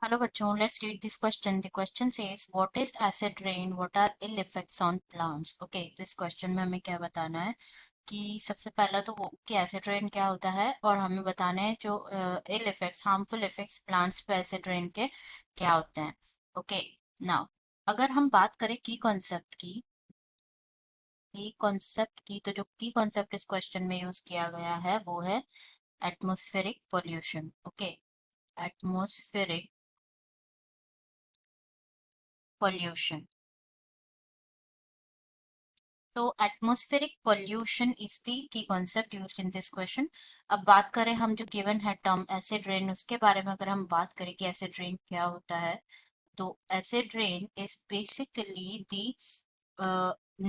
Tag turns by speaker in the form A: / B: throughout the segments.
A: Hello बच्चों, let's read this question. The question says, what is acid rain? What are ill effects on plants? Okay, तो इस question में हमें क्या बताना है कि सबसे पहला तो वो कि एसिड रेन क्या होता है और हमें बताना है जो ill effects, harmful effects plants पे एसिड रेन के क्या होते हैं. ओके, नाउ अगर हम बात करें की कॉन्सेप्ट की तो जो की कॉन्सेप्ट इस क्वेश्चन में यूज किया गया है वो है atmospheric pollution. Okay, atmospheric pollution. So atmospheric pollution is the key concept used in this question. अब बात करें हम जो given है term acid rain उसके बारे में, अगर हम बात करें कि acid rain क्या होता है, तो acid rain is basically the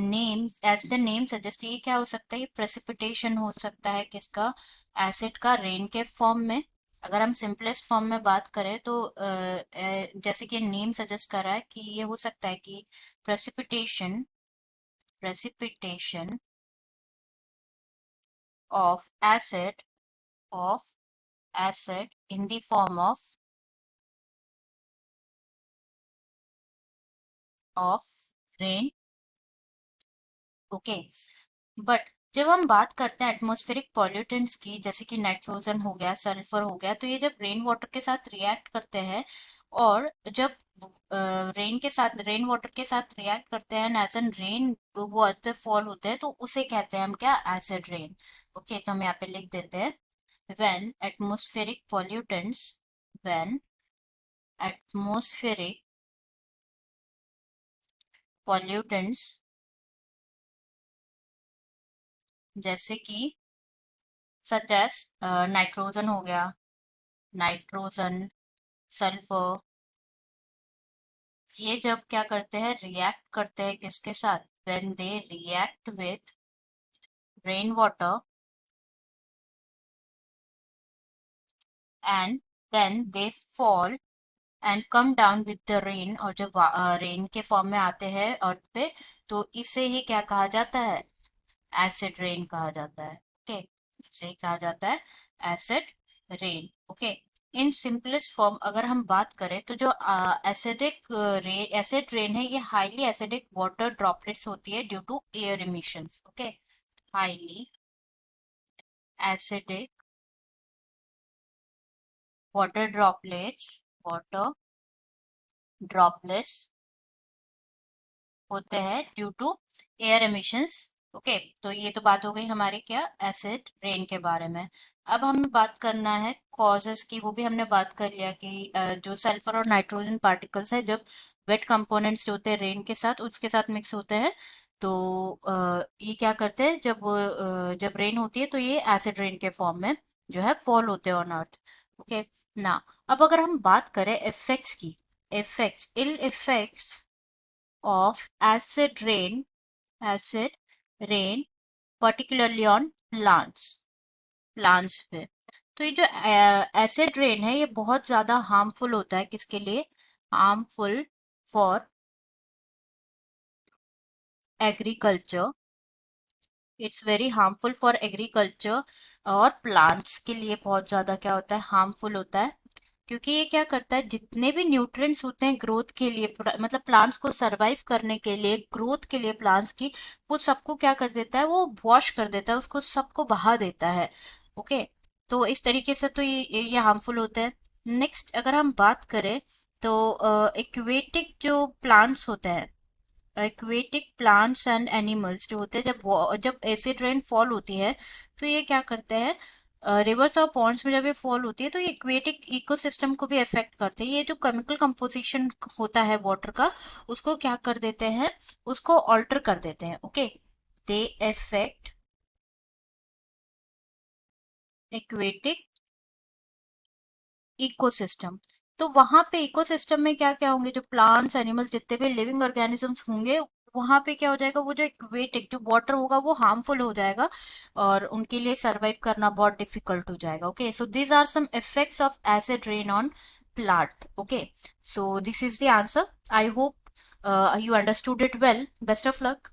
A: name, as the name suggest, ये क्या हो सकता है, ये precipitation हो सकता है किसका, acid का rain के form में. अगर हम सिंपलेस्ट फॉर्म में बात करें तो जैसे कि नेम सजेस्ट कर रहा है कि ये हो सकता है कि precipitation of acid in the form of rain. Okay, but जब हम बात करते हैं एटमॉस्फेरिक पॉल्यूटेंट्स की, जैसे कि नाइट्रोजन हो गया, सल्फर हो गया, तो ये जब रेन वाटर के साथ रिएक्ट करते हैं और जब रेन वाटर के साथ रिएक्ट करते हैं एज एन रेन वो अर्थ पे फॉल होते हैं, तो उसे कहते हैं हम क्या, एसिड रेन. ओके, तो हम यहाँ पे लिख देते हैं when atmospheric pollutants when atmospheric pollutants जैसे कि सच एज नाइट्रोजन हो गया, नाइट्रोजन, सल्फर, ये जब क्या करते हैं, रिएक्ट करते हैं किसके साथ, when they react with rain water and then they fall and come down with the rain, और जब रेन के फॉर्म में आते हैं अर्थ पे, तो इसे ही क्या कहा जाता है, एसिड रेन कहा जाता है. ओके, इसे ही कहा जाता है acid rain. Okay, in simplest form अगर हम बात करें तो जो एसिड रेन है, ये हाईली एसिडिक वाटर ड्रॉपलेट्स होती है due to air emissions. Okay, highly acidic water droplets होते हैं due to air emissions. Okay, तो ये तो बात हो गई हमारी क्या, एसिड रेन के बारे में. अब हमें बात करना है कॉजेस की, वो भी हमने बात कर लिया कि जो सल्फर और नाइट्रोजन पार्टिकल्स है जब वेट कंपोनेंट्स जो होते हैं रेन के साथ उसके साथ मिक्स होते हैं, तो ये क्या करते हैं, जब रेन होती है तो ये एसिड रेन के फॉर्म में जो है फॉल होते हैं ऑन अर्थ. ओके, ना अब अगर हम बात करें इफेक्ट्स की, effects, ill effects of acid rain particularly on plants पे. तो ये जो एसिड रेन है ये बहुत ज्यादा हार्मफुल होता है किसके लिए, harmful for agriculture. It's very harmful for agriculture, और प्लांट्स के लिए बहुत ज्यादा क्या होता है, हार्मफुल होता है. क्योंकि ये क्या करता है, जितने भी न्यूट्रिएंट्स होते हैं ग्रोथ के लिए, मतलब प्लांट्स को सरवाइव करने के लिए, ग्रोथ के लिए प्लांट्स की, वो सबको क्या कर देता है, वो वॉश कर देता है, उसको सबको बहा देता है. ओके, तो इस तरीके से तो ये हार्मफुल होता है. नेक्स्ट अगर हम बात करें तो एक्वेटिक जो प्लांट्स होते हैं, एक्वेटिक प्लांट्स एंड एनिमल्स जो होते हैं, जब एसिड रेन फॉल होती है तो ये क्या करते हैं, रिवर्स और पॉन्ड्स में जब ये फॉल होती है तो ये एक्वेटिक इकोसिस्टम को भी अफेक्ट करते हैं. ये जो केमिकल कंपोजिशन होता है वाटर का, उसको क्या कर देते हैं, उसको ऑल्टर कर देते हैं. Okay, they affect aquatic ecosystem. तो वहां पे इकोसिस्टम में क्या क्या होंगे, जो प्लांट्स, एनिमल्स, जितने भी लिविंग ऑर्गेनिजम्स होंगे, वहां पे क्या हो जाएगा, वो जो एक्वेटिक जो वाटर होगा वो हार्मफुल हो जाएगा और उनके लिए सरवाइव करना बहुत डिफिकल्ट हो जाएगा. Okay, so these are some effects of acid rain on plant. Okay, so this is the answer. I hope you understood it well. Best of luck.